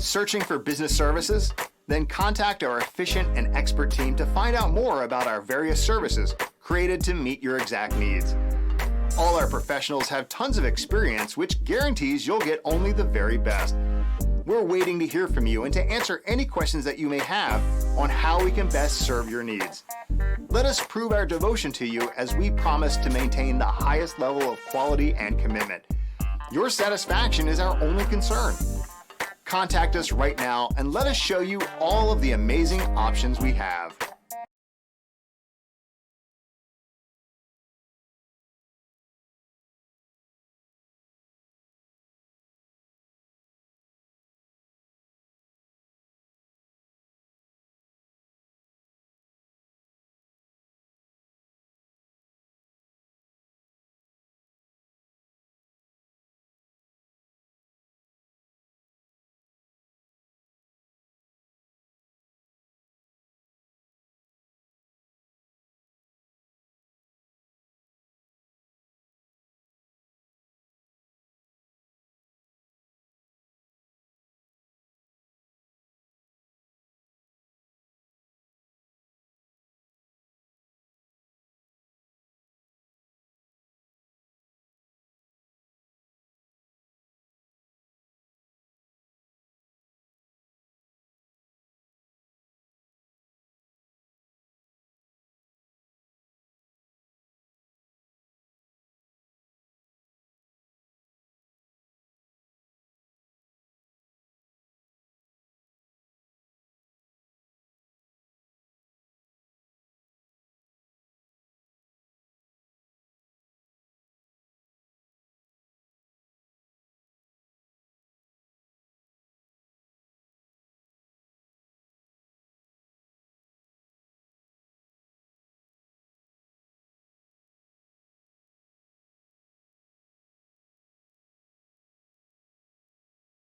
Searching for business services? Then contact our efficient and expert team to find out more about our various services created to meet your exact needs. All our professionals have tons of experience, which guarantees you'll get only the very best. We're waiting to hear from you and to answer any questions that you may have on how we can best serve your needs. Let us prove our devotion to you as we promise to maintain the highest level of quality and commitment. Your satisfaction is our only concern. Contact us right now and let us show you all of the amazing options we have.